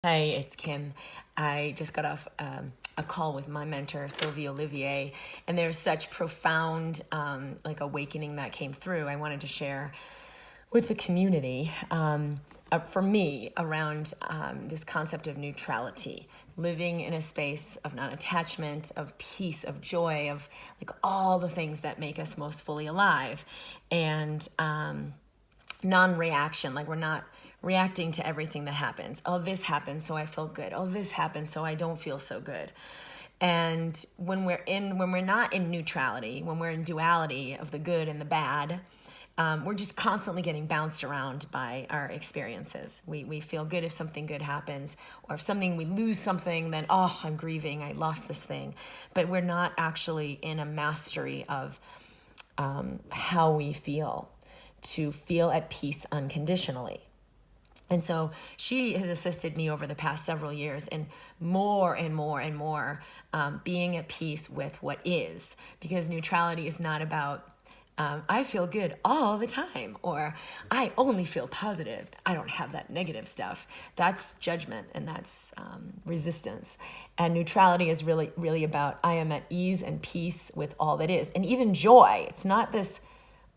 Hey, it's Kim. I just got off a call with my mentor, Sylvie Olivier, and there's such profound awakening that came through. I wanted to share with the community, for me, around this concept of neutrality, living in a space of non-attachment, of peace, of joy, of like all the things that make us most fully alive, and non-reaction, like we're not reacting to everything that happens. Oh, this happened, so I feel good. Oh, this happened, so I don't feel so good. And when we're not in neutrality, when we're in duality of the good and the bad, we're just constantly getting bounced around by our experiences. We feel good if something good happens, or if we lose something, then, oh, I'm grieving, I lost this thing. But we're not actually in a mastery of how we feel, to feel at peace unconditionally. And so she has assisted me over the past several years in more and more and more being at peace with what is. Because neutrality is not about, I feel good all the time, or I only feel positive. I don't have that negative stuff. That's judgment, and that's resistance. And neutrality is really, really about, I am at ease and peace with all that is. And even joy. It's not this,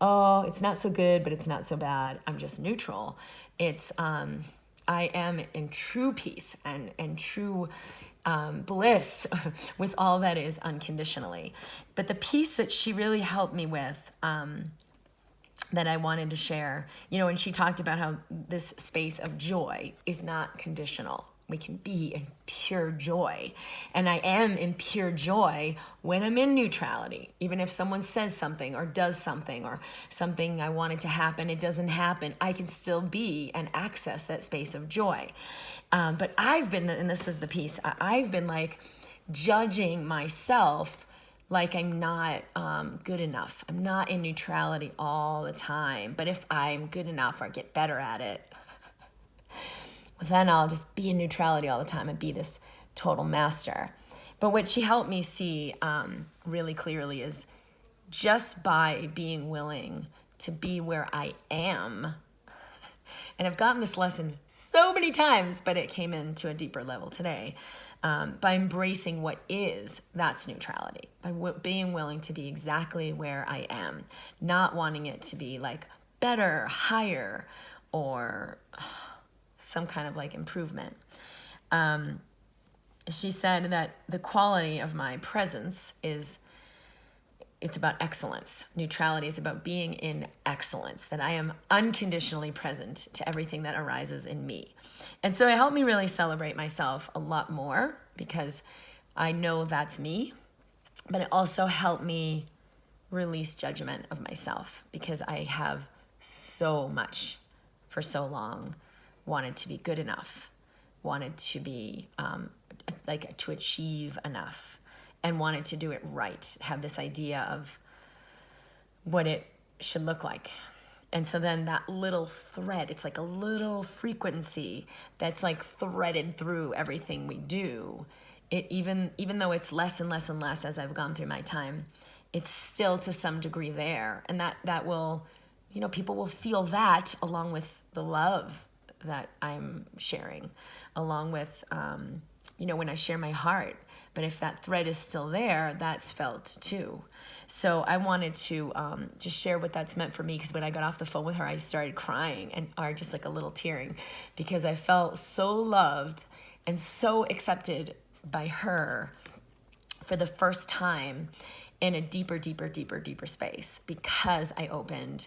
oh, it's not so good, but it's not so bad. I'm just neutral. It's I am in true peace and true bliss with all that is unconditionally. But the piece that she really helped me with, that I wanted to share, and she talked about how this space of joy is not conditional. We can be in pure joy. And I am in pure joy when I'm in neutrality. Even if someone says something or does something, or something I wanted to happen, it doesn't happen, I can still be and access that space of joy. But I've been, and this is the piece, I've been like judging myself like I'm not good enough. I'm not in neutrality all the time. But if I'm good enough or get better at it, then I'll just be in neutrality all the time and be this total master. But what she helped me see really clearly is just by being willing to be where I am. And I've gotten this lesson so many times, but it came into a deeper level today. By embracing what is, that's neutrality. By being willing to be exactly where I am, not wanting it to be like better, higher, or some kind of like improvement. She said that the quality of my presence it's about excellence. Neutrality is about being in excellence, that I am unconditionally present to everything that arises in me. And so it helped me really celebrate myself a lot more, because I know that's me, but it also helped me release judgment of myself, because I have so much for so long wanted to be good enough, wanted to be to achieve enough, and wanted to do it right, have this idea of what it should look like. And so then that little thread, it's like a little frequency that's like threaded through everything we do. It even though it's less and less and less as I've gone through my time, it's still to some degree there. And that will, people will feel that along with the love that I'm sharing, along with, when I share my heart. But if that thread is still there, that's felt too. So I wanted to share what that's meant for me, because when I got off the phone with her, I started crying, or just like a little tearing, because I felt so loved and so accepted by her for the first time in a deeper, deeper, deeper, deeper space, because I opened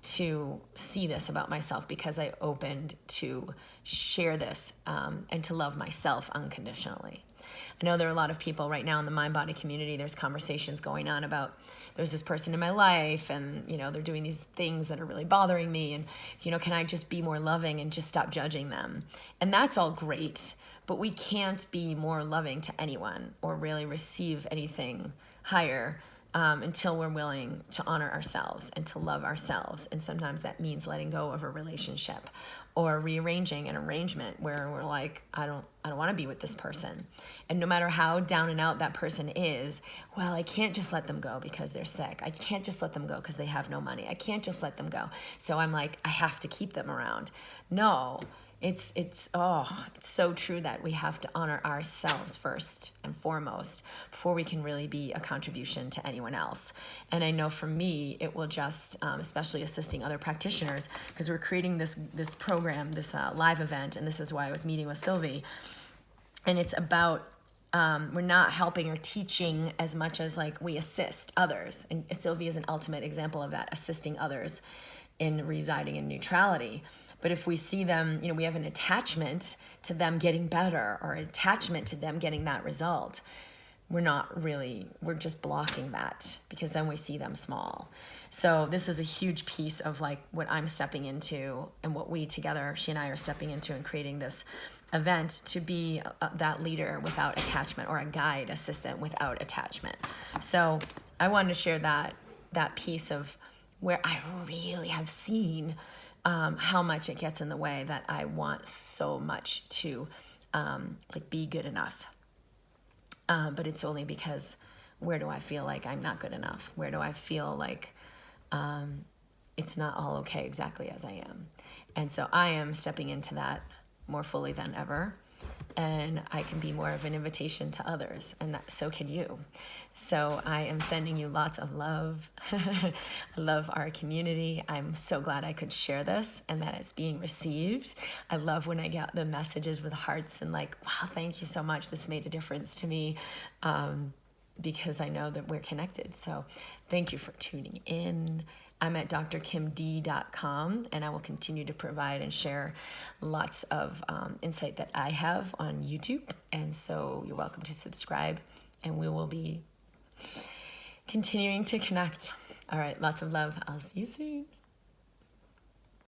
to see this about myself, because I opened to share this and to love myself unconditionally. I know there are a lot of people right now in the mind-body community, there's conversations going on about, there's this person in my life, and they're doing these things that are really bothering me, and can I just be more loving and just stop judging them? And that's all great, but we can't be more loving to anyone or really receive anything higher until we're willing to honor ourselves and to love ourselves. And sometimes that means letting go of a relationship, or rearranging an arrangement where we're like, I don't want to be with this person. And no matter how down and out that person is, well, I can't just let them go because they're sick. I can't just let them go because they have no money. I can't just let them go. So I'm like, I have to keep them around. No, It's so true that we have to honor ourselves first and foremost before we can really be a contribution to anyone else. And I know for me, it will just, especially assisting other practitioners, because we're creating this program, this live event, and this is why I was meeting with Sylvie. And it's about, we're not helping or teaching as much as like we assist others. And Sylvie is an ultimate example of that, assisting others in residing in neutrality. But if we see them, we have an attachment to them getting better or attachment to them getting that result, we're just blocking that, because then we see them small. So this is a huge piece of like what I'm stepping into and what we together, she and I, are stepping into and creating this event to be that leader without attachment, or a guide assistant without attachment. So I wanted to share that piece of where I really have seen how much it gets in the way that I want so much to be good enough. But it's only because where do I feel like I'm not good enough? Where do I feel like it's not all okay exactly as I am? And so I am stepping into that more fully than ever. And I can be more of an invitation to others, and so can you. So I am sending you lots of love. I love our community. I'm so glad I could share this and that it's being received. I love when I get the messages with hearts and like, wow, thank you so much. This made a difference to me, because I know that we're connected. So thank you for tuning in. I'm at drkimd.com, and I will continue to provide and share lots of insight that I have on YouTube. And so you're welcome to subscribe, and we will be continuing to connect. All right, lots of love. I'll see you soon.